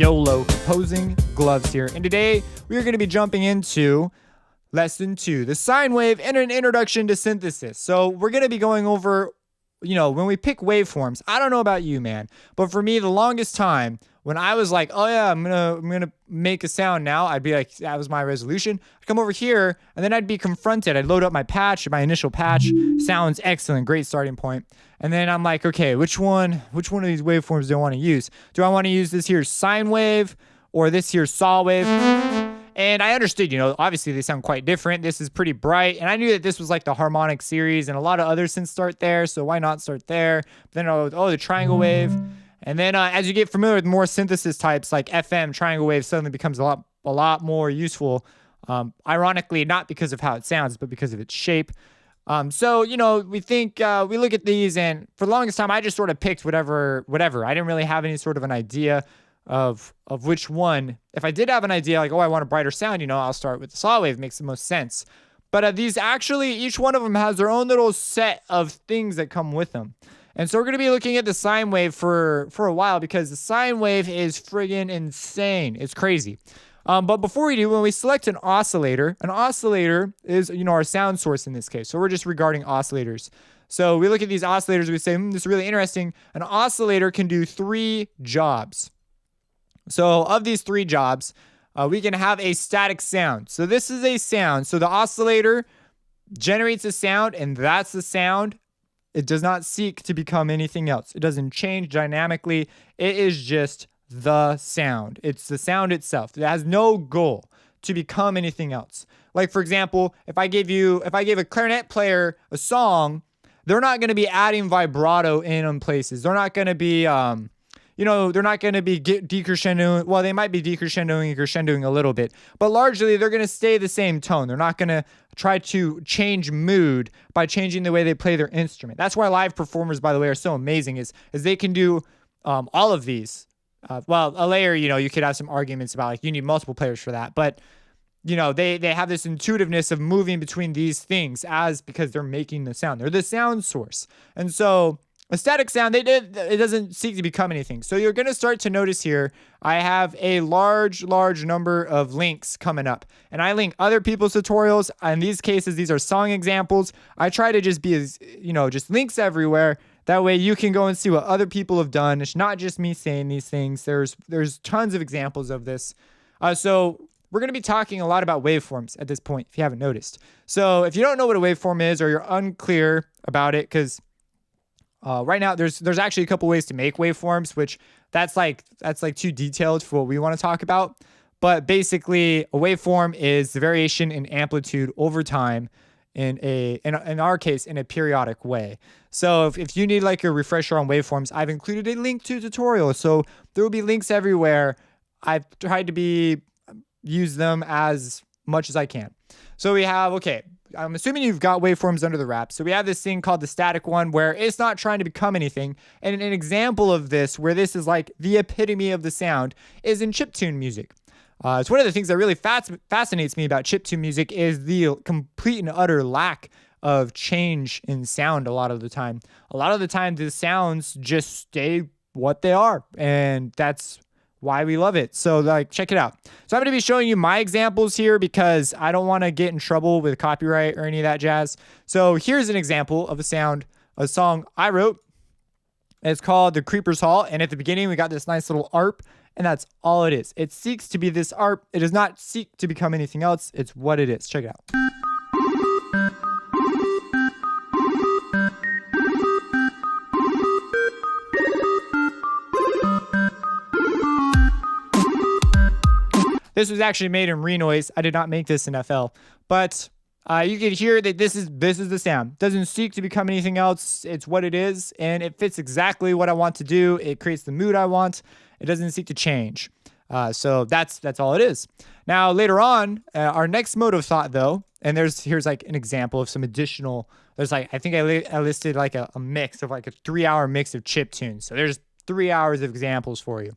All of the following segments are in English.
YOLO Composing Gloves here, and today we are going to be jumping into Lesson 2, the sine wave and an introduction to synthesis. So we're going to be going over, when we pick waveforms. I don't know about you, man, but for me, the longest time when I was like, oh yeah, I'm gonna make a sound now, I'd be like, that was my resolution. I'd come over here and then I'd be confronted. I'd load up my patch, my initial patch. Sounds excellent, great starting point. And then I'm like, okay, which one of these waveforms do I want to use? Do I want to use this here sine wave or this here saw wave? And I understood, obviously they sound quite different. This is pretty bright. And I knew that this was like the harmonic series and a lot of other synths start there. So why not start there? But then, the triangle wave. And then as you get familiar with more synthesis types like FM, triangle wave suddenly becomes a lot more useful. Ironically, not because of how it sounds, but because of its shape. So, we think, we look at these, and for the longest time, I just sort of picked whatever. I didn't really have any sort of an idea of which one. If I did have an idea, like, I want a brighter sound, I'll start with the saw wave. Makes the most sense. But these actually, each one of them has their own little set of things that come with them. And so we're going to be looking at the sine wave for a while, because the sine wave is friggin' insane. It's crazy. But before we do, when we select an oscillator is, our sound source in this case. So we're just regarding oscillators. So we look at these oscillators, we say, this is really interesting. An oscillator can do 3 jobs. So of these 3 jobs, we can have a static sound. So this is a sound. So the oscillator generates a sound, and that's the sound. It does not seek to become anything else. It doesn't change dynamically. It is just the sound. It's the sound itself. It has no goal to become anything else. Like, for example, if I gave a clarinet player a song, they're not going to be adding vibrato in them places. They're not going to be, they're not going to be decrescendoing. Well, they might be decrescendoing and crescendoing a little bit, but largely they're going to stay the same tone. They're not going to try to change mood by changing the way they play their instrument. That's why live performers, by the way, are so amazing, is they can do all of these. A layer, you could have some arguments about, like, you need multiple players for that, but they have this intuitiveness of moving between these things because they're making the sound. They're the sound source. And so a static sound, it doesn't seek to become anything. So you're going to start to notice here, I have a large number of links coming up. And I link other people's tutorials. In these cases, these are song examples. I try to just be as, just links everywhere. That way you can go and see what other people have done. It's not just me saying these things. There's tons of examples of this. So we're going to be talking a lot about waveforms at this point, if you haven't noticed. So if you don't know what a waveform is, or you're unclear about it, because right now, there's actually a couple ways to make waveforms, which that's like too detailed for what we want to talk about. But basically, a waveform is the variation in amplitude over time in our case, in a periodic way. So if you need like a refresher on waveforms, I've included a link to a tutorial. So there will be links everywhere. I've tried to use them as much as I can. So we have, I'm assuming you've got waveforms under the wrap. So we have this thing called the static one, where it's not trying to become anything. And an example of this, where this is like the epitome of the sound, is in chiptune music. It's one of the things that really fascinates me about chiptune music, is the complete and utter lack of change in sound a lot of the time. A lot of the time, the sounds just stay what they are. And that's why we love it. So check it out. So I'm going to be showing you my examples here, because I don't want to get in trouble with copyright or any of that jazz. So here's an example of a song I wrote. It's called The Creeper's Hall. And at the beginning, we got this nice little ARP, and that's all it is. It seeks to be this ARP. It does not seek to become anything else. It's what it is. Check it out. This was actually made in Renoise. I did not make this in FL, but you can hear that this is the sound. Doesn't seek to become anything else. It's what it is, and it fits exactly what I want to do. It creates the mood I want. It doesn't seek to change. So that's all it is. Now later on, our next mode of thought, though, and here's like an example of some additional. There's I think I listed like a mix of like a 3-hour mix of chip tunes. So there's 3 hours of examples for you.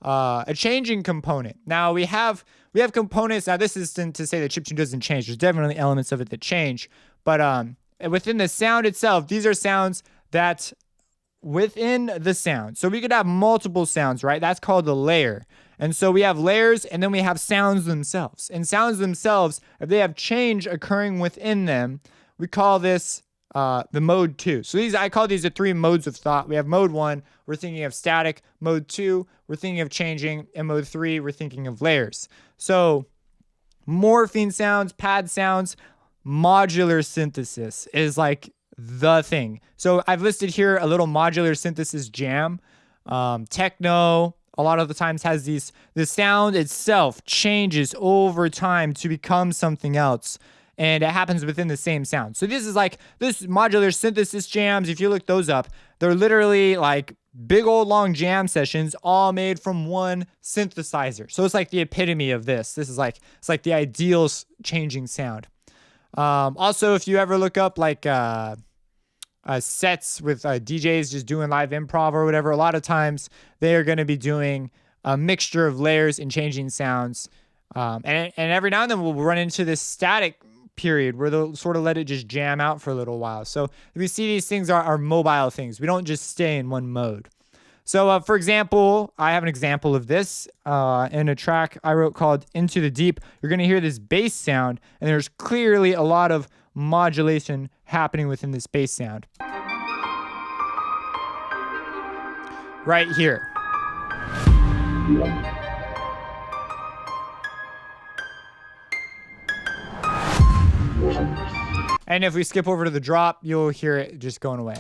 A changing component. Now we have components. Now this is to say that chiptune doesn't change. There's definitely elements of it that change, but within the sound itself, these are sounds that within the sound. So we could have multiple sounds, right? That's called a layer. And so we have layers, and then we have sounds themselves. And sounds themselves, if they have change occurring within them, we call this the mode 2. So I call these the 3 modes of thought. We have mode 1, we're thinking of static. Mode 2, we're thinking of changing. And mode 3, we're thinking of layers. So morphine sounds, pad sounds, modular synthesis is like the thing. So I've listed here a little modular synthesis jam. Techno, a lot of the times has the sound itself changes over time to become something else, and it happens within the same sound. So this modular synthesis jams, if you look those up, they're literally like big old long jam sessions all made from one synthesizer. So it's like the epitome of this. It's like the ideal changing sound. Also, if you ever look up like sets with DJs just doing live improv or whatever, a lot of times they are going to be doing a mixture of layers and changing sounds. And every now and then we'll run into this static period where they'll sort of let it just jam out for a little while. So we see these things are mobile things. We don't just stay in one mode. So for example, I have an example of this in a track I wrote called Into the Deep. You're going to hear this bass sound, and there's clearly a lot of modulation happening within this bass sound. Right here. And if we skip over to the drop, you'll hear it just going away.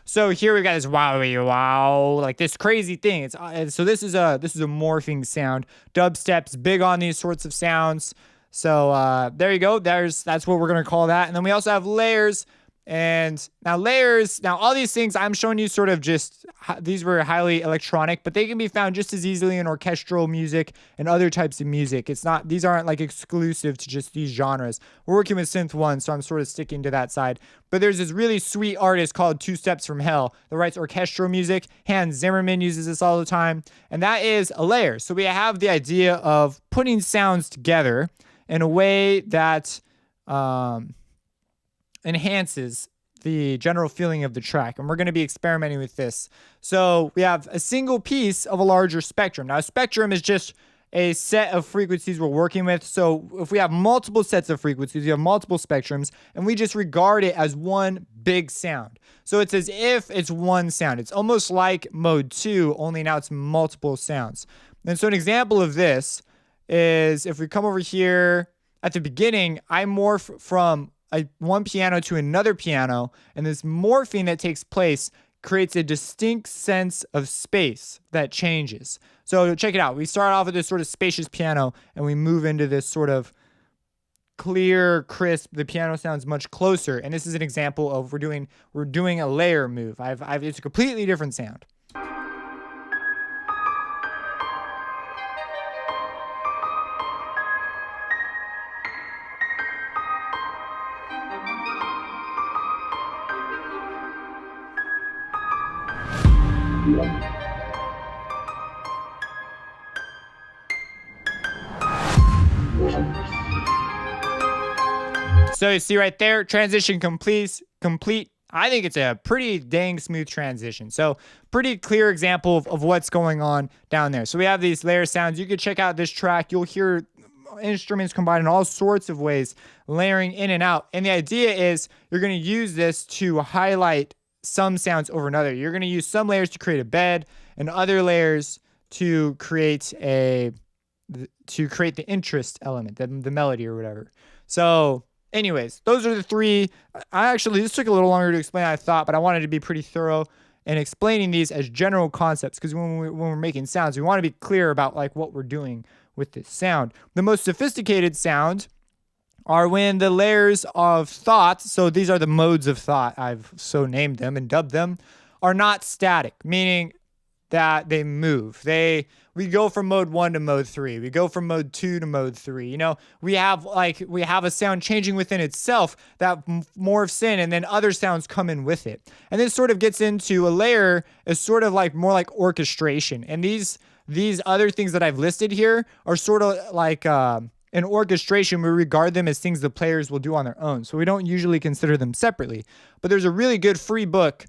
So here we've got this wow, like this crazy thing. So this is a morphing sound. Dubstep's big on these sorts of sounds. So there you go. That's what we're gonna call that. And then we also have layers. And now all these things I'm showing you sort of these were highly electronic, but they can be found just as easily in orchestral music and other types of music. These aren't like exclusive to just these genres. We're working with Synth1, so I'm sort of sticking to that side. But there's this really sweet artist called 2 Steps from Hell that writes orchestral music. Hans Zimmerman uses this all the time, and that is a layer. So we have the idea of putting sounds together in a way that enhances the general feeling of the track, and we're going to be experimenting with this. So we have a single piece of a larger spectrum. Now a spectrum is just a set of frequencies we're working with. So if we have multiple sets of frequencies, we have multiple spectrums, and we just regard it as one big sound. So it's as if it's one sound. It's almost like mode 2, only now it's multiple sounds. And so an example of this is if we come over here at the beginning, I morph from one piano to another piano, and this morphing that takes place creates a distinct sense of space that changes. So check it out. We start off with this sort of spacious piano, and we move into this sort of clear, crisp. The piano sounds much closer, and this is an example of we're doing a layer move. It's a completely different sound. So you see right there, transition complete. I think it's a pretty dang smooth transition. So pretty clear example of what's going on down there. So we have these layer sounds. You could check out this track. You'll hear instruments combined in all sorts of ways, layering in and out. And the idea is you're going to use this to highlight some sounds over another. You're going to use some layers to create a bed and other layers to create the interest element, the melody or whatever. So anyways, those are the 3. This took a little longer to explain than I thought, but I wanted to be pretty thorough in explaining these as general concepts, because when we're making sounds, we want to be clear about like what we're doing with this sound. The most sophisticated sound are when the layers of thought, so these are the modes of thought, I've so named them and dubbed them, are not static, meaning that they move. We go from mode 1 to mode 3. We go from mode 2 to mode 3. You know, we have a sound changing within itself that morphs in, and then other sounds come in with it. And this sort of gets into a layer is sort of like more like orchestration. And these other things that I've listed here are sort of like in orchestration, we regard them as things the players will do on their own. So we don't usually consider them separately. But there's a really good free book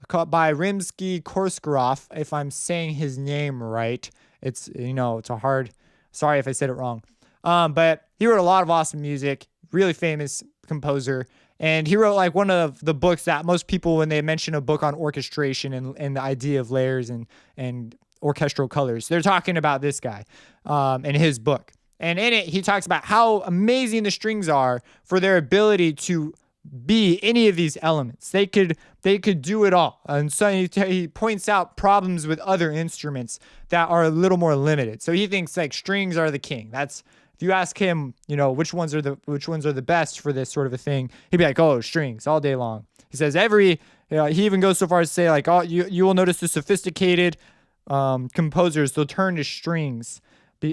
by Rimsky-Korsakov, if I'm saying his name right. It's, it's a hard, sorry if I said it wrong. But he wrote a lot of awesome music, really famous composer. And he wrote like one of the books that most people, when they mention a book on orchestration and the idea of layers and orchestral colors, they're talking about this guy in his book. And in it, he talks about how amazing the strings are for their ability to be any of these elements. They could do it all. And so he points out problems with other instruments that are a little more limited. So he thinks like strings are the king. That's, if you ask him, which ones are the best for this sort of a thing, he'd be like, oh, strings all day long. He says he even goes so far as to say like, oh, you will notice the sophisticated composers, they'll turn to strings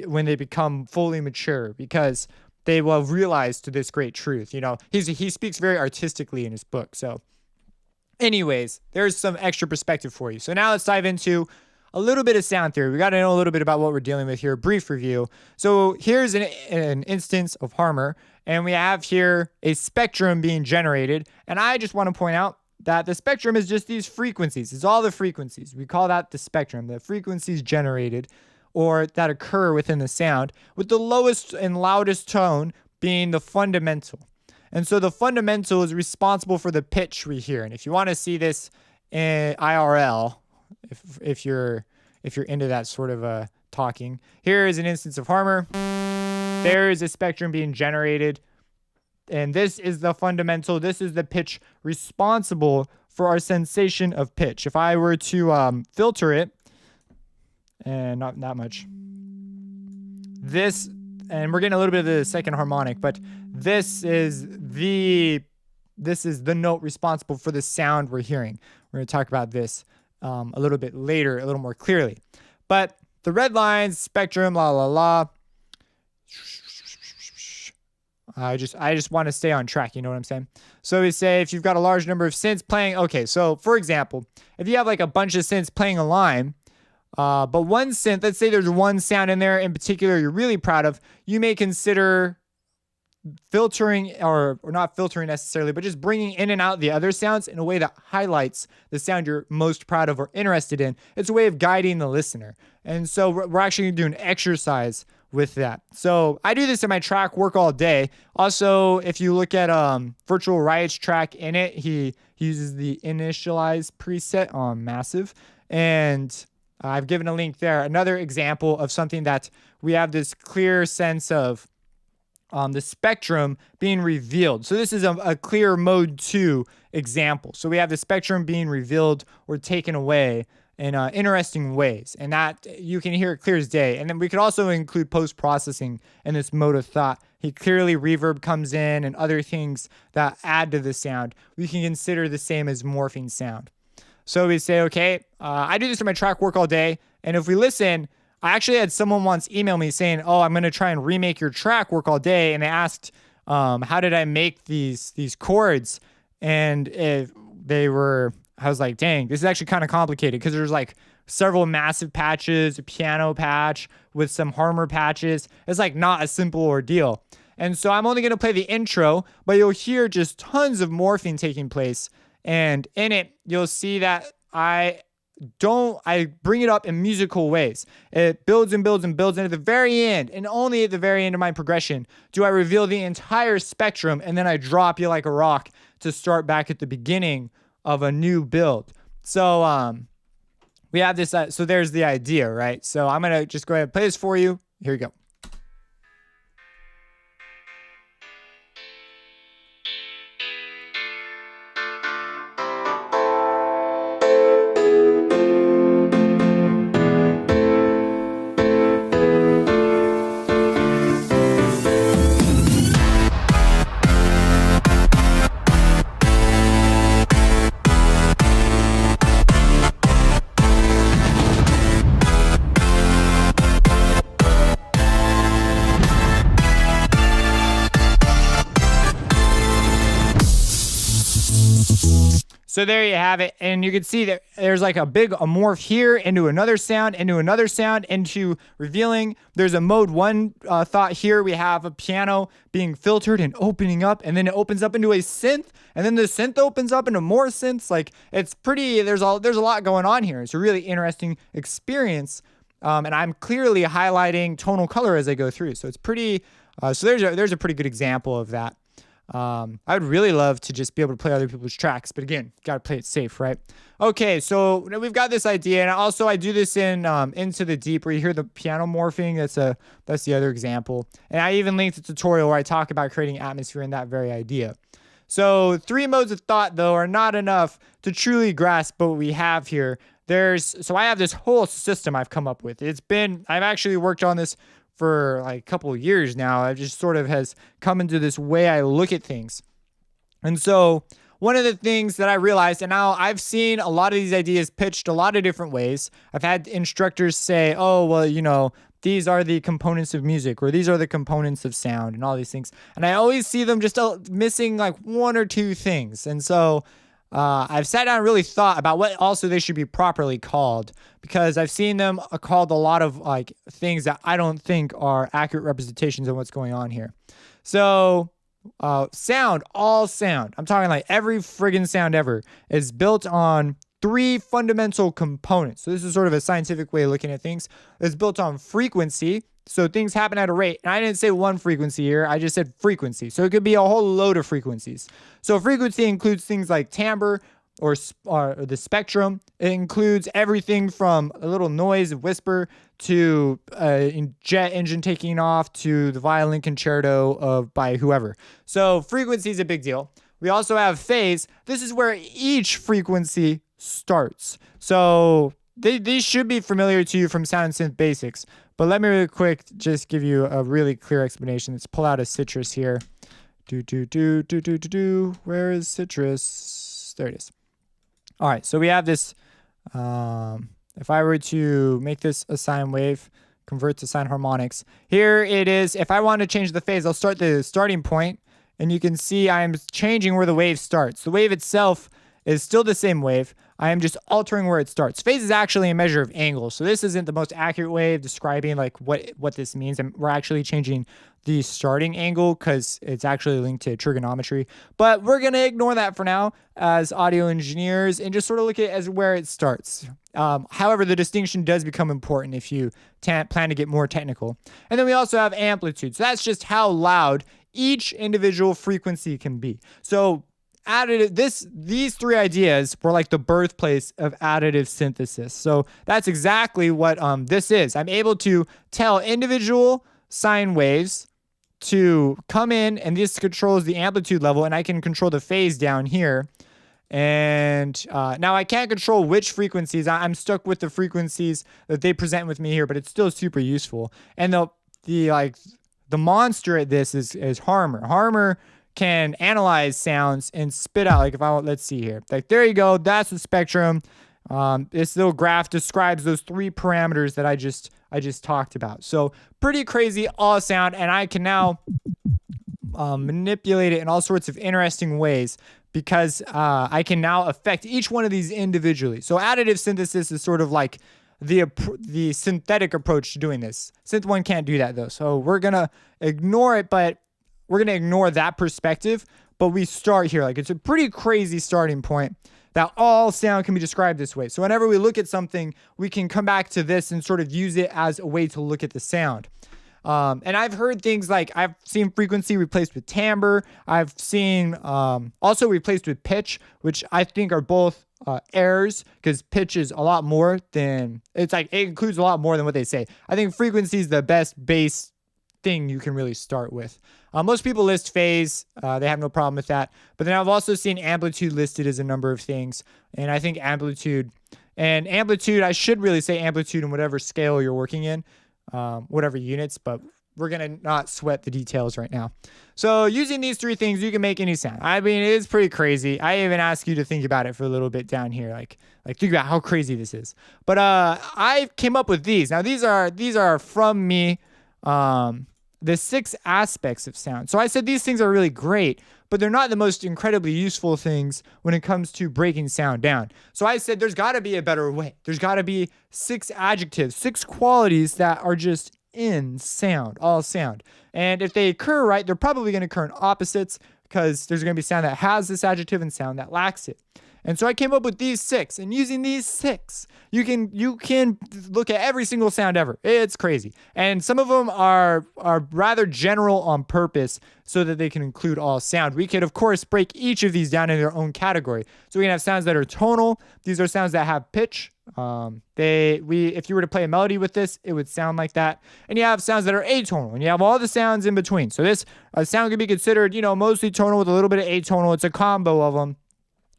when they become fully mature, because they will realize to this great truth. He speaks very artistically in his book. So anyways, there's some extra perspective for you. So now let's dive into a little bit of sound theory. We got to know a little bit about what we're dealing with here. Brief review. So here's an instance of Harmor, and we have here a spectrum being generated. And I just want to point out that the spectrum is just these frequencies. It's all the frequencies. We call that the spectrum, the frequencies generated or that occur within the sound, with the lowest and loudest tone being the fundamental. And so the fundamental is responsible for the pitch we hear. And if you want to see this in IRL, if you're into that sort of talking, here is an instance of Harmor. There is a spectrum being generated, and this is the fundamental. This is the pitch responsible for our sensation of pitch. If I were to filter it, and not that much, this, and we're getting a little bit of the second harmonic, but this is the note responsible for the sound we're hearing. We're going to talk about this a little bit later, a little more clearly. But the red lines, spectrum, la la la. I just want to stay on track, you know what I'm saying? So we say if you've got a large number of synths playing, okay, so for example, if you have like a bunch of synths playing a line, but one synth, let's say there's one sound in there in particular you're really proud of, you may consider filtering, or not filtering necessarily, but just bringing in and out the other sounds in a way that highlights the sound you're most proud of or interested in. It's a way of guiding the listener. And so we're actually going to do an exercise with that. So I do this in my track Work All Day. Also, if you look at Virtual Riot's track in it, he uses the initialize preset on Massive. And I've given a link there. Another example of something that we have this clear sense of the spectrum being revealed. So this is a clear mode 2 example. So we have the spectrum being revealed or taken away in interesting ways. And that you can hear it clear as day. And then we could also include post-processing in this mode of thought. Clearly reverb comes in and other things that add to the sound. We can consider the same as morphing sound. So we say, okay, I do this in my track Work All Day. And if we listen, I actually had someone once email me saying, oh, I'm going to try and remake your track Work All Day. And they asked, how did I make these chords? And if I was like, dang, this is actually kind of complicated, because there's like several massive patches, a piano patch with some Harmor patches. It's like not a simple ordeal. And so I'm only going to play the intro, but you'll hear just tons of morphing taking place. And in it, you'll see that I bring it up in musical ways. It builds and builds and builds, and at the very end, and only at the very end of my progression, do I reveal the entire spectrum, and then I drop you like a rock to start back at the beginning of a new build. So we have this, so there's the idea, right? So I'm going to just go ahead and play this for you. Here we go. So there you have it. And you can see that there's like a big morph here into another sound, into revealing. There's a mode 1 thought here. We have a piano being filtered and opening up, and then it opens up into a synth, and then the synth opens up into more synths. Like, it's pretty, there's a lot going on here. It's a really interesting experience. And I'm clearly highlighting tonal color as I go through. So it's pretty, so there's a pretty good example of that. I would really love to just be able to play other people's tracks, but again, got to play it safe, right? Okay, so we've got this idea, and also I do this in Into the Deep, where you hear the piano morphing. That's the other example, and I even linked a tutorial where I talk about creating atmosphere in that very idea. So 3 modes of thought, though, are not enough to truly grasp what we have here. So I have this whole system I've come up with. I've actually worked on this for like a couple of years now. It just sort of has come into this way I look at things. And so one of the things that I realized, and now I've seen a lot of these ideas pitched a lot of different ways. I've had instructors say, oh, well, these are the components of music, or these are the components of sound, and all these things. And I always see them just missing like 1 or 2 things. And so I've sat down and really thought about what also they should be properly called, because I've seen them called a lot of like things that I don't think are accurate representations of what's going on here. So sound, all sound, I'm talking like every friggin' sound ever, is built on 3 fundamental components. So this is sort of a scientific way of looking at things. It's built on frequency. So things happen at a rate. And I didn't say one frequency here. I just said frequency. So it could be a whole load of frequencies. So frequency includes things like timbre or the spectrum. It includes everything from a little noise, a whisper, to a jet engine taking off, to the violin concerto by whoever. So frequency is a big deal. We also have phase. This is where each frequency starts. So these should be familiar to you from Sound and Synth Basics. But let me really quick just give you a really clear explanation. Let's pull out a citrus here. Where is citrus? There it is. All right, so we have this. If I were to make this a sine wave, convert to sine harmonics, here it is. If I want to change the phase, I'll start the starting point, and you can see I'm changing where the wave starts. The wave itself is still the same wave. I am just altering where it starts. Phase is actually a measure of angle, so this isn't the most accurate way of describing like what this means. And we're actually changing the starting angle because it's actually linked to trigonometry. But we're gonna ignore that for now as audio engineers and just sort of look at it as where it starts. However, the distinction does become important if you plan to get more technical. And then we also have amplitude. So that's just how loud each individual frequency can be. So these 3 ideas were like the birthplace of additive synthesis. So that's exactly what this is. I'm able to tell individual sine waves to come in, and this controls the amplitude level, and I can control the phase down here. And now I can't control which frequencies. I'm stuck with the frequencies that they present with me here, but it's still super useful. And the monster at this is Harmer. Harmer can analyze sounds and spit out, like let's see here. Like, there you go. That's the spectrum. This little graph describes those 3 parameters that I just talked about. So pretty crazy all sound, and I can now manipulate it in all sorts of interesting ways because I can now affect each one of these individually. So additive synthesis is sort of like the synthetic approach to doing this. Synth1 can't do that though. So we're gonna ignore it, but we're going to ignore that perspective, but we start here. Like, it's a pretty crazy starting point that all sound can be described this way. So whenever we look at something, we can come back to this and sort of use it as a way to look at the sound. And I've heard things like, I've seen frequency replaced with timbre. I've seen also replaced with pitch, which I think are both errors, because pitch is a lot more than, it includes a lot more than what they say. I think frequency is the best base thing you can really start with. Most people list phase. They have no problem with that. But then I've also seen amplitude listed as a number of things. And I think amplitude, I should really say amplitude in whatever scale you're working in, whatever units, but we're going to not sweat the details right now. So using these 3 things, you can make any sound. I mean, it is pretty crazy. I even ask you to think about it for a little bit down here. Like think about how crazy this is. But I came up with these. Now, these are from me. the 6 aspects of sound. So I said these things are really great, but they're not the most incredibly useful things when it comes to breaking sound down. So I said there's got to be a better way. There's got to be 6 adjectives, 6 qualities that are just in sound, all sound. And if they occur right, they're probably going to occur in opposites, because there's going to be sound that has this adjective and sound that lacks it. And so I came up with these 6, and using these 6, you can look at every single sound ever. It's crazy. And some of them are rather general on purpose so that they can include all sound. We could, of course, break each of these down in their own category. So we can have sounds that are tonal. These are sounds that have pitch. If you were to play a melody with this, it would sound like that. And you have sounds that are atonal, and you have all the sounds in between. So this sound could be considered, mostly tonal with a little bit of atonal. It's a combo of them.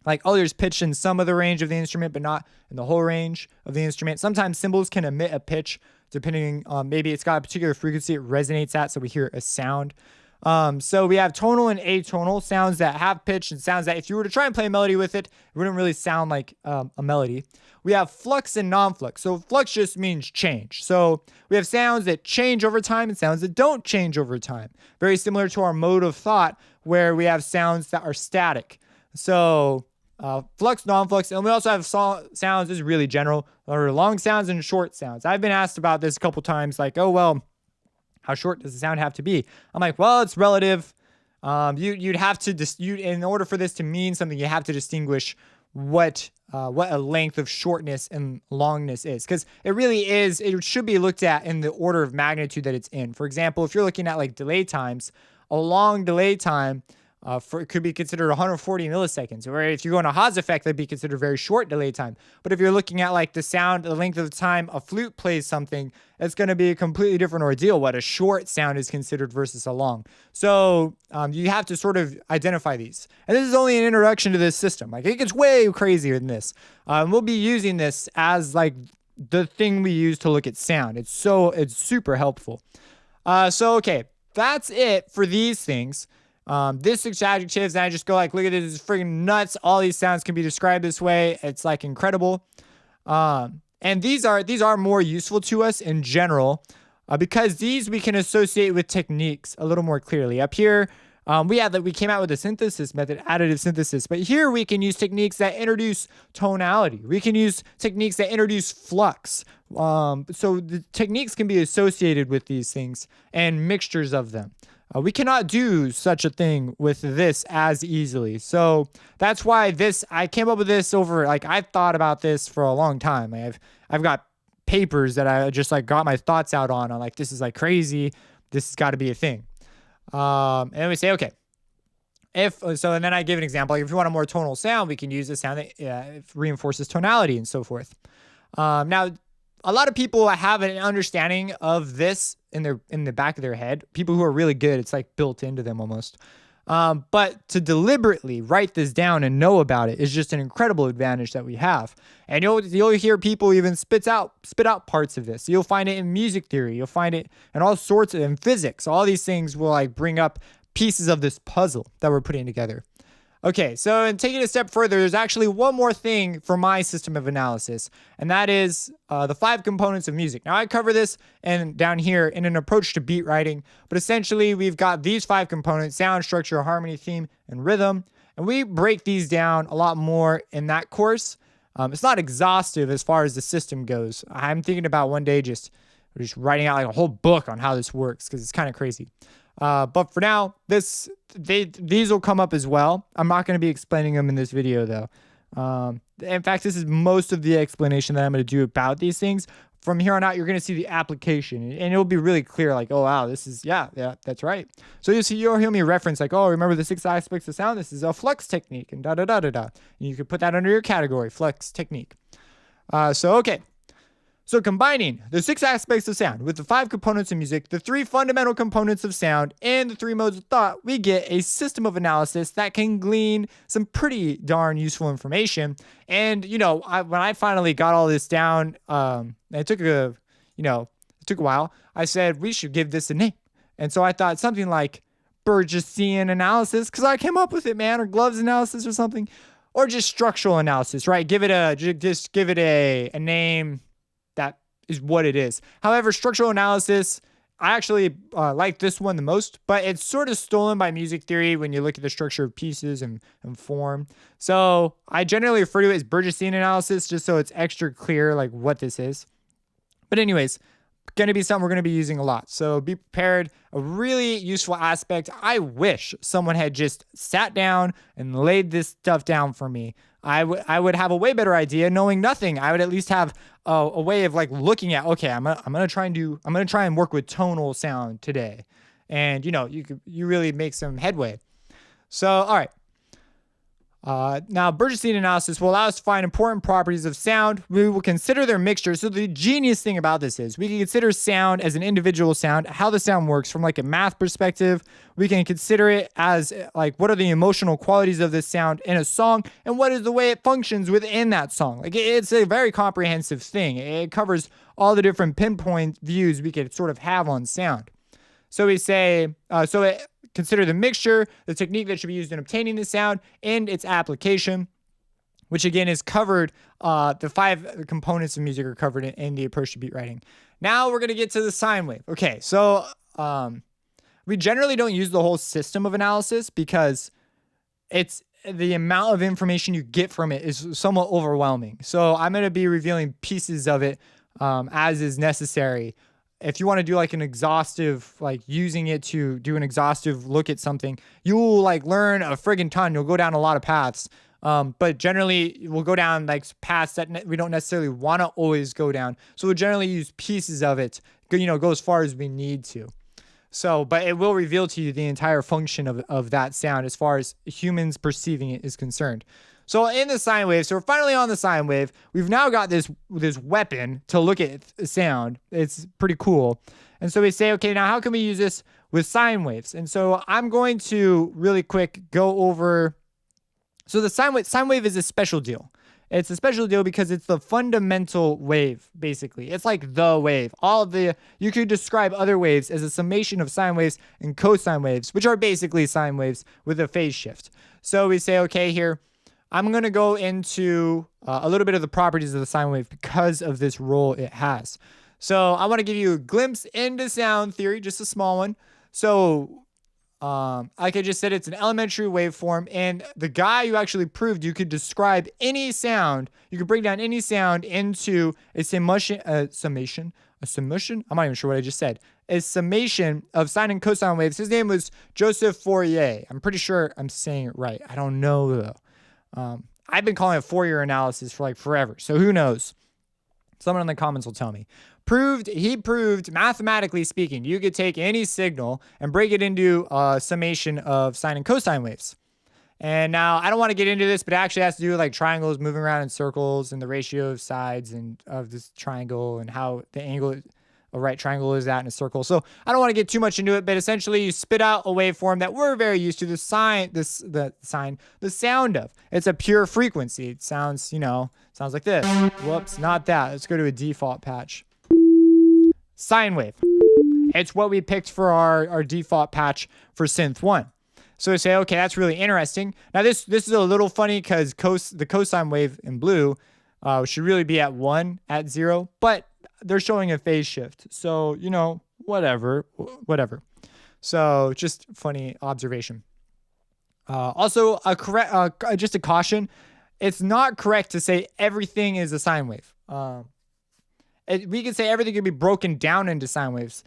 Like, oh, there's pitch in some of the range of the instrument, but not in the whole range of the instrument. Sometimes cymbals can emit a pitch, depending on maybe it's got a particular frequency it resonates at, so we hear a sound. So we have tonal and atonal sounds that have pitch, and sounds that if you were to try and play a melody with it, it wouldn't really sound like a melody. We have flux and non-flux. So flux just means change. So we have sounds that change over time and sounds that don't change over time. Very similar to our mode of thought, where we have sounds that are static. So flux, non-flux, and we also have sounds, this is really general, or long sounds and short sounds. I've been asked about this a couple times, like, oh, well, how short does the sound have to be? I'm like, well, it's relative. You'd have to, in order for this to mean something, you have to distinguish what a length of shortness and longness is, because it should be looked at in the order of magnitude that it's in. For example, if you're looking at like delay times, a long delay time it could be considered 140 milliseconds, or if you go in a Haas effect, that'd be considered very short delay time. But if you're looking at like the length of time a flute plays something, it's going to be a completely different ordeal, what a short sound is considered versus a long. So you have to sort of identify these. And this is only an introduction to this system. Like, it gets way crazier than this. We'll be using this as like the thing we use to look at sound. It's super helpful. Okay, that's it for these things. This 6 adjectives, and I just go like, look at this, it's freaking nuts. All these sounds can be described this way. It's like incredible. And these are more useful to us in general, because these we can associate with techniques a little more clearly. Up here, we came out with a synthesis method, additive synthesis, but here we can use techniques that introduce tonality. We can use techniques that introduce flux. So the techniques can be associated with these things and mixtures of them. We cannot do such a thing with this as easily. So that's why I came up with this over, like, I've thought about this for a long time. Like, I've got papers that I just like got my thoughts out on. I'm like, this is like crazy. This has got to be a thing. And then we say, okay, and then I give an example. Like, if you want a more tonal sound, we can use a sound that reinforces tonality and so forth. Now, a lot of people have an understanding of this in the back of their head. People who are really good, it's like built into them almost. But to deliberately write this down and know about it is just an incredible advantage that we have. And you'll hear people even spit out parts of this. You'll find it in music theory. You'll find it in all sorts in physics. All these things will like bring up pieces of this puzzle that we're putting together. Okay, so and taking it a step further, there's actually one more thing for my system of analysis, and that is the 5 components of music. Now, I cover this down here in an approach to beat writing, but essentially we've got these 5 components: sound, structure, harmony, theme, and rhythm, and we break these down a lot more in that course. It's not exhaustive as far as the system goes. I'm thinking about one day just writing out like a whole book on how this works, because it's kind of crazy. But for now, these will come up as well. I'm not going to be explaining them in this video, though. In fact, this is most of the explanation that I'm going to do about these things. From here on out, you're going to see the application, and it'll be really clear, like, oh, wow, this is, yeah, that's right. So you'll hear me reference, like, oh, remember the 6 aspects of sound? This is a flux technique, and da-da-da-da-da. And you can put that under your category, flux technique. Okay. So combining the 6 aspects of sound with the 5 components of music, the 3 fundamental components of sound, and the 3 modes of thought, we get a system of analysis that can glean some pretty darn useful information. And, when I finally got all this down, it took a while. I said, we should give this a name. And so I thought something like Burgessian analysis, because I came up with it, man, or gloves analysis or something, or just structural analysis, right? Give it a name that is what it is. However, structural analysis, I actually like this one the most, but it's sort of stolen by music theory when you look at the structure of pieces and form. So I generally refer to it as Sine analysis just so it's extra clear like what this is. But anyways, going to be something we're going to be using a lot. So be prepared. A really useful aspect. I wish someone had just sat down and laid this stuff down for me. I would have a way better idea knowing nothing. I would at least have a way of like looking at, okay, I'm going to try and work with tonal sound today. And you really make some headway. So, all right. Now, Sine analysis will allow us to find important properties of sound. We will consider their mixture. So the genius thing about this is we can consider sound as an individual sound, how the sound works from like a math perspective. We can consider it as like what are the emotional qualities of this sound in a song and what is the way it functions within that song. Like it's a very comprehensive thing. It covers all the different pinpoint views we could sort of have on sound. So we say, consider the mixture, the technique that should be used in obtaining the sound, and its application, which again is covered. The 5 components of music are covered in the approach to beat writing. Now we're going to get to the sine wave. Okay, so we generally don't use the whole system of analysis because it's the amount of information you get from it is somewhat overwhelming. So I'm going to be revealing pieces of it as is necessary. If you want to do like an exhaustive, like using it to do an exhaustive look at something, you will like learn a friggin' ton. You'll go down a lot of paths. But generally we'll go down like paths that we don't necessarily want to always go down. So we'll generally use pieces of it, go as far as we need to. So, but it will reveal to you the entire function of that sound as far as humans perceiving it is concerned. So in the sine wave, so we're finally on the sine wave. We've now got this weapon to look at sound. It's pretty cool. And so we say, okay, now how can we use this with sine waves? And so I'm going to really quick go over. So the sine wave is a special deal. It's a special deal because it's the fundamental wave, basically. It's like the wave. You could describe other waves as a summation of sine waves and cosine waves, which are basically sine waves with a phase shift. So we say, okay, here, I'm going to go into a little bit of the properties of the sine wave because of this role it has. So I want to give you a glimpse into sound theory, just a small one. So like I just said, it's an elementary waveform, and the guy who actually proved you could describe any sound, you could break down any sound into a summation. I'm not even sure what I just said. A summation of sine and cosine waves. His name was Joseph Fourier. I'm pretty sure I'm saying it right. I don't know though. I've been calling it Fourier Analysis for like forever, so who knows? Someone in the comments will tell me. He proved, mathematically speaking, you could take any signal and break it into a summation of sine and cosine waves. And now, I don't want to get into this, but it actually has to do with like triangles moving around in circles and the ratio of sides and of this triangle and how the angle a right triangle is at in a circle. So I don't want to get too much into it, but essentially you spit out a waveform that we're very used to, the sound of. It's a pure frequency. It sounds, sounds like this. Whoops, not that. Let's go to a default patch. Sine wave. It's what we picked for our default patch for Synth1. So we say, okay, that's really interesting. Now this is a little funny because the cosine wave in blue should really be at 1 at 0, but they're showing a phase shift. So, whatever. So just funny observation. Also, just a caution. It's not correct to say everything is a sine wave. We can say everything can be broken down into sine waves,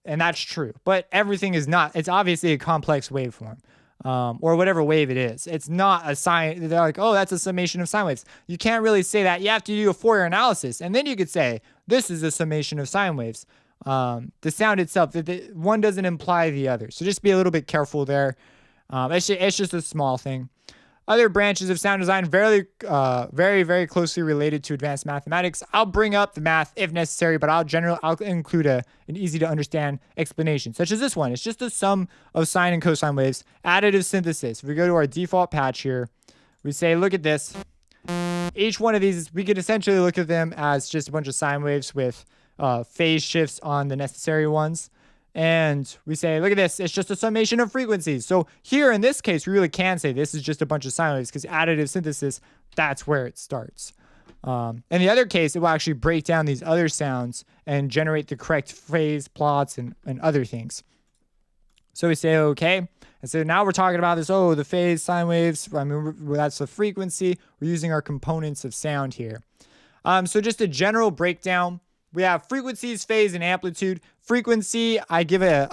and that's true. But everything is not. It's obviously a complex waveform. Or whatever wave it is. It's not a sine. They're like, oh, that's a summation of sine waves. You can't really say that. You have to do a Fourier analysis. And then you could say, this is a summation of sine waves. The sound itself, one doesn't imply the other. So just be a little bit careful there. It's just a small thing. Other branches of sound design very, very closely related to advanced mathematics. I'll bring up the math if necessary, but I'll include an easy to understand explanation, such as this one. It's just the sum of sine and cosine waves, additive synthesis. If we go to our default patch here, we say, look at this. Each one of these, we could essentially look at them as just a bunch of sine waves with phase shifts on the necessary ones. And we say, look at this, it's just a summation of frequencies. So here in this case, we really can say this is just a bunch of sine waves because additive synthesis, that's where it starts. In the other case, it will actually break down these other sounds and generate the correct phase plots and other things. So we say, okay. And so now we're talking about this, the phase, sine waves. I mean, that's the frequency. We're using our components of sound here. So just a general breakdown. We have frequencies, phase, and amplitude. Frequency, I give it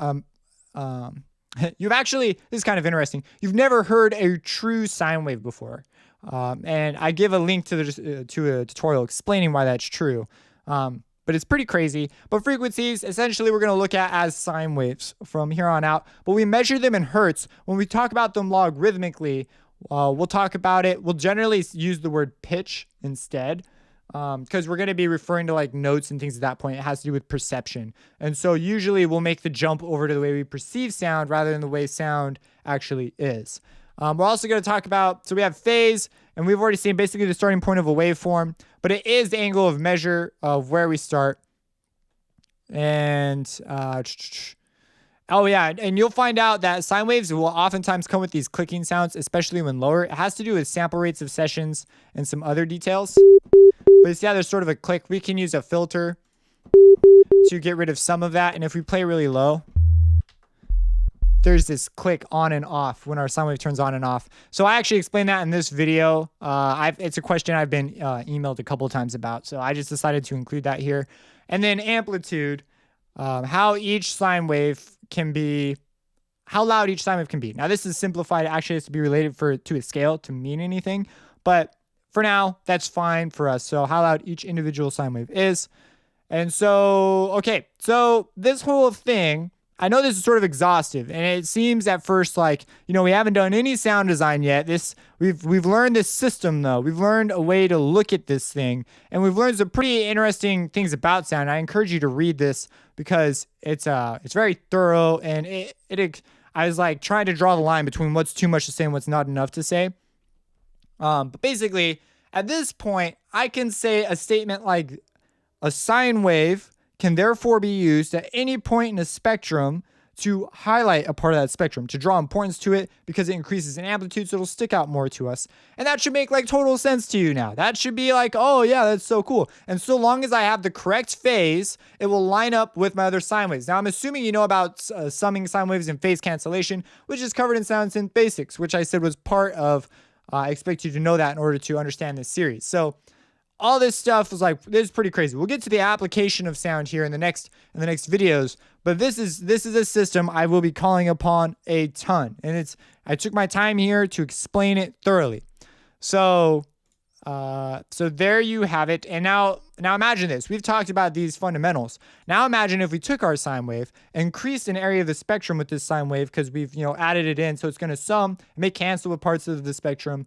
you've actually, this is kind of interesting. You've never heard a true sine wave before. And I give a link to a tutorial explaining why that's true. But it's pretty crazy. But frequencies, essentially, we're going to look at as sine waves from here on out. But we measure them in hertz. When we talk about them logarithmically, we'll talk about it. We'll generally use the word pitch instead, because we're going to be referring to like notes and things at that point. It has to do with perception. And so usually we'll make the jump over to the way we perceive sound rather than the way sound actually is. We're also going to talk about, so we have phase, and we've already seen basically the starting point of a waveform, but it is the angle of measure of where we start. And, oh yeah, and you'll find out that sine waves will oftentimes come with these clicking sounds, especially when lower. It has to do with sample rates of sessions and some other details. But you see how there's sort of a click. We can use a filter to get rid of some of that. And if we play really low, there's this click on and off when our sine wave turns on and off. So I actually explained that in this video. It's a question I've been emailed a couple of times about. So I just decided to include that here. And then amplitude, how each sine wave can be, how loud each sine wave can be. Now this is simplified. It actually has to be related to a scale to mean anything. But for now, that's fine for us. So how loud each individual sine wave is. And so, okay. So this whole thing, I know this is sort of exhaustive, and it seems at first like, we haven't done any sound design yet. We've learned this system though. We've learned a way to look at this thing, and we've learned some pretty interesting things about sound. I encourage you to read this because it's very thorough, and I was like trying to draw the line between what's too much to say and what's not enough to say. But basically, at this point, I can say a statement like a sine wave can therefore be used at any point in a spectrum to highlight a part of that spectrum, to draw importance to it because it increases in amplitude, so it'll stick out more to us. And that should make like total sense to you now. That should be like, oh yeah, that's so cool. And so long as I have the correct phase, it will line up with my other sine waves. Now I'm assuming you know about summing sine waves and phase cancellation, which is covered in Sound Synth Basics, which I said was part of, I expect you to know that in order to understand this series. So all this stuff was like, this is pretty crazy. We'll get to the application of sound here in the next videos, but this is a system I will be calling upon a ton, and I took my time here to explain it thoroughly. So there you have it. And now imagine this. We've talked about these fundamentals. Now imagine if we took our sine wave, increased an area of the spectrum with this sine wave because we've added it in, so it's going to sum, it may cancel with parts of the spectrum.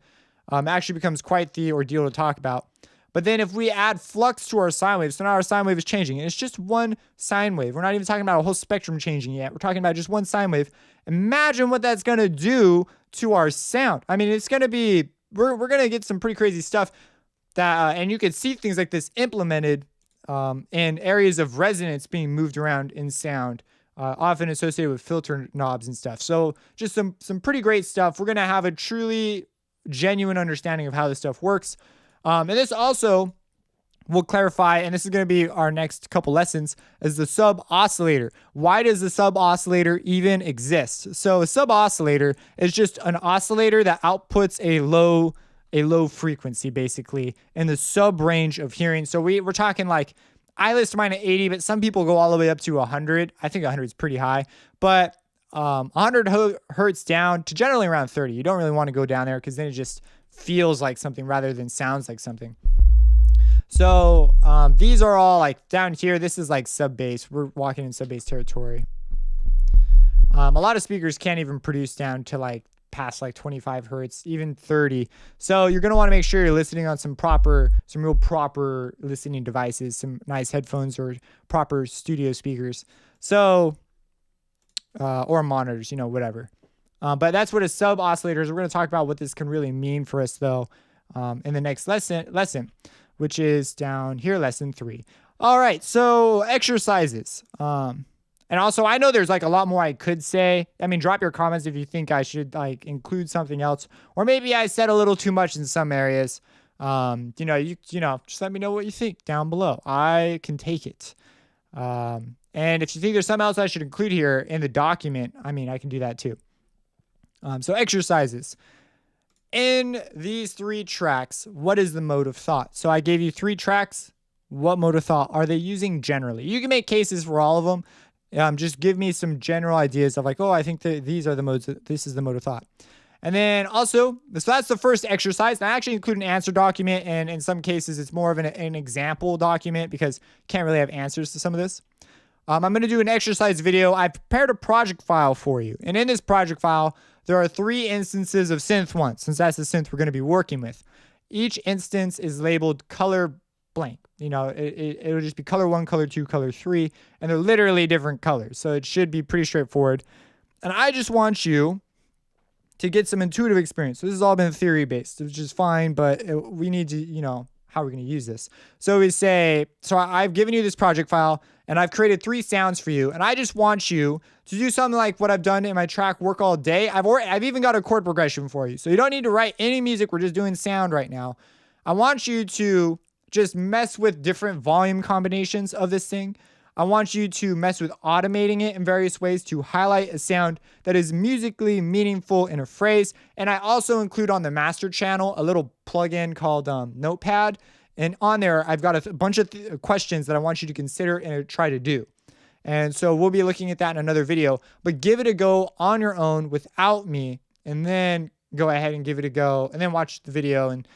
It actually becomes quite the ordeal to talk about. But then if we add flux to our sine wave, so now our sine wave is changing, and it's just one sine wave. We're not even talking about a whole spectrum changing yet. We're talking about just one sine wave. Imagine what that's going to do to our sound. I mean, it's going to be, we're going to get some pretty crazy stuff that, and you could see things like this implemented in areas of resonance being moved around in sound, often associated with filter knobs and stuff. So just some pretty great stuff. We're going to have a truly genuine understanding of how this stuff works. And this also will clarify, and this is going to be our next couple lessons, is the sub-oscillator. Why does the sub-oscillator even exist? So a sub-oscillator is just an oscillator that outputs a low frequency, basically, in the sub-range of hearing. So we're talking like, I list mine at 80, but some people go all the way up to 100. I think 100 is pretty high, but 100 hertz down to generally around 30. You don't really want to go down there because then it just feels like something rather than sounds like something. So these are all like down here. This is like sub bass. We're walking in sub bass territory. A lot of speakers can't even produce down to like past like 25 hertz, even 30. So you're going to want to make sure you're listening on some real proper listening devices, some nice headphones or proper studio speakers. So, or monitors, whatever. But that's what a sub oscillator is. We're going to talk about what this can really mean for us, though, in the next lesson, which is down here, lesson 3. All right, so exercises. And also, I know there's like a lot more I could say. I mean, drop your comments if you think I should like include something else, or maybe I said a little too much in some areas. Just let me know what you think down below. I can take it. And if you think there's something else I should include here in the document, I mean, I can do that too. So exercises. In these 3 tracks, what is the mode of thought? So I gave you 3 tracks. What mode of thought are they using generally? You can make cases for all of them. Just give me some general ideas of like, oh, I think that these are the modes. This is the mode of thought. And then also, so that's the first exercise. And I actually include an answer document. And in some cases, it's more of an example document because you can't really have answers to some of this. I'm going to do an exercise video. I prepared a project file for you. And in this project file, there are 3 instances of Synth1, since that's the synth we're going to be working with. Each instance is labeled color blank. It'll just be color 1, color 2, color 3, and they're literally different colors. So it should be pretty straightforward. And I just want you to get some intuitive experience. So this has all been theory based, which is fine, but we need to, how we're going to use this. So we say, I've given you this project file and I've created 3 sounds for you. And I just want you to do something like what I've done in my track Work All Day. I've even got a chord progression for you. So you don't need to write any music. We're just doing sound right now. I want you to just mess with different volume combinations of this thing. I want you to mess with automating it in various ways to highlight a sound that is musically meaningful in a phrase. And I also include on the master channel a little plugin called Notepad. And on there, I've got a bunch of questions that I want you to consider and try to do. And so we'll be looking at that in another video. But give it a go on your own without me. And then go ahead and give it a go. And then watch the video and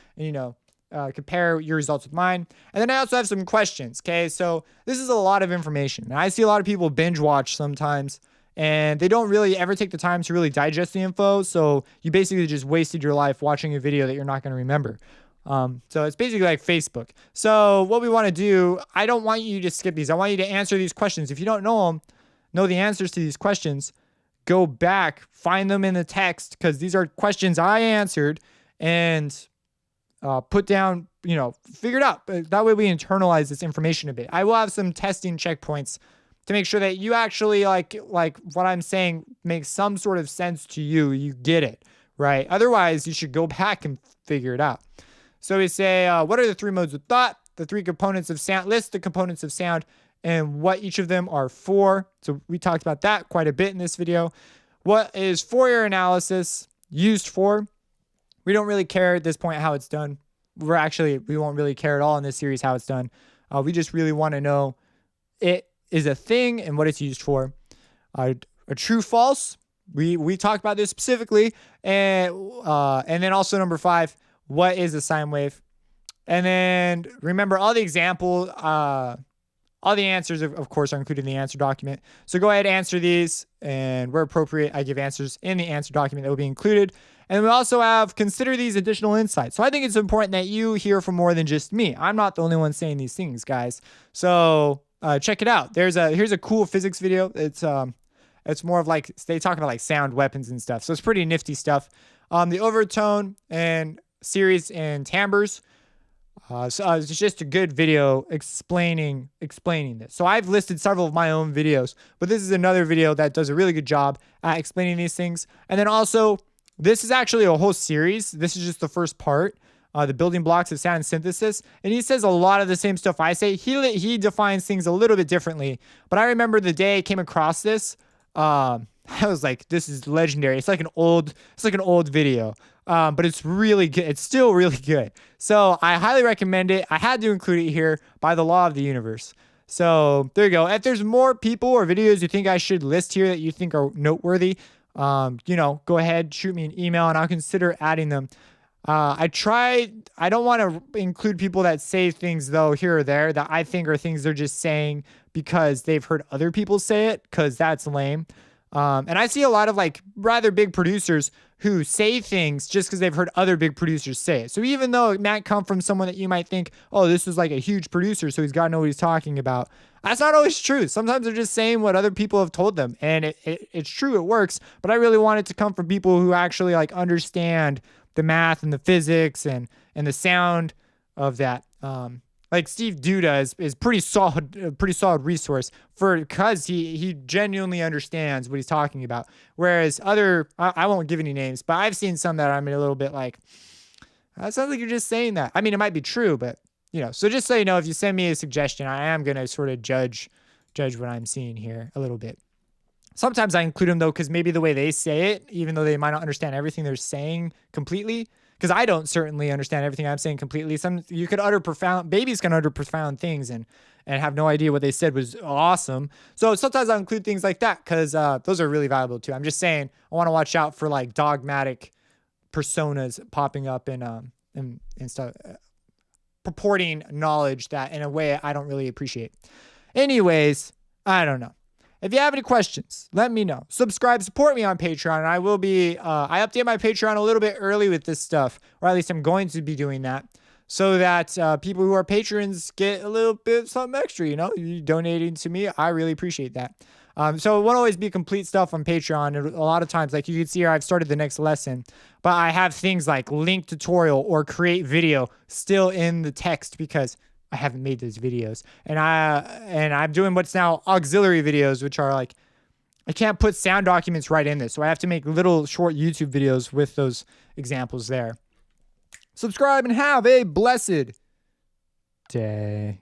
compare your results with mine. And then I also have some questions. Okay, so this is a lot of information. And I see a lot of people binge watch sometimes, and they don't really ever take the time to really digest the info. So you basically just wasted your life watching a video that you're not going to remember. So it's basically like Facebook. So what we want to do, I don't want you to skip these. I want you to answer these questions. If you don't know the answers to these questions, go back, find them in the text, because these are questions I answered, and put down, figure it out. That way we internalize this information a bit. I will have some testing checkpoints to make sure that you actually like what I'm saying makes some sort of sense to you. You get it, right? Otherwise, you should go back and figure it out. So we say, what are the 3 modes of thought? The 3 components of sound. List the components of sound and what each of them are for. So we talked about that quite a bit in this video. What is Fourier analysis used for? We don't really care at this point how it's done. We won't really care at all in this series how it's done. We just really want to know it is a thing and what it's used for. A true false. We talked about this specifically, and then also number 5. What is a sine wave? And then remember all the examples, all the answers, of course, are included in the answer document. So go ahead and answer these, and where appropriate, I give answers in the answer document that will be included. And we also have consider these additional insights. So I think it's important that you hear from more than just me. I'm not the only one saying these things, guys. So check it out. Here's a cool physics video. It's more of like they talk about like sound weapons and stuff. So it's pretty nifty stuff. The overtone and series and timbres. It's just a good video explaining this. So I've listed several of my own videos, but this is another video that does a really good job at explaining these things. And then also, this is actually a whole series. This is just the first part, the building blocks of sound synthesis. And he says a lot of the same stuff I say. He defines things a little bit differently. But I remember the day I came across this, I was like, this is legendary. It's like an old video. But it's really good. It's still really good. So I highly recommend it. I had to include it here by the law of the universe. So there you go. If there's more people or videos you think I should list here that you think are noteworthy, go ahead, shoot me an email and I'll consider adding them. I don't want to include people that say things though here or there that I think are things they're just saying because they've heard other people say it, because that's lame. And I see a lot of like rather big producers who say things just because they've heard other big producers say it. So even though it might come from someone that you might think, oh, this is like a huge producer, so he's got to know what he's talking about. That's not always true. Sometimes they're just saying what other people have told them. And it's true, it works. But I really want it to come from people who actually like understand the math and the physics and the sound of that. Like Steve Duda is pretty solid resource because he genuinely understands what he's talking about. Whereas I won't give any names, but I've seen some that I'm a little bit like, It sounds like you're just saying that. I mean, it might be true, but so just so you know, if you send me a suggestion, I am going to sort of judge what I'm seeing here a little bit. Sometimes I include them though, because maybe the way they say it, even though they might not understand everything they're saying completely, because I don't certainly understand everything I'm saying completely. Babies can utter profound things and have no idea what they said was awesome. So sometimes I include things like that because those are really valuable too. I'm just saying I want to watch out for like dogmatic personas popping up and stuff, purporting knowledge that in a way I don't really appreciate. Anyways, I don't know. If you have any questions, let me know. Subscribe, support me on Patreon, and I will be, I update my Patreon a little bit early with this stuff, or at least I'm going to be doing that, so that people who are patrons get a little bit something extra, you donating to me. I really appreciate that. So it won't always be complete stuff on Patreon. A lot of times, like you can see here, I've started the next lesson, but I have things like link tutorial or create video still in the text because I haven't made those videos, and I'm doing what's now auxiliary videos, which are like, I can't put sound documents right in this, so I have to make little short YouTube videos with those examples there. Subscribe and have a blessed day.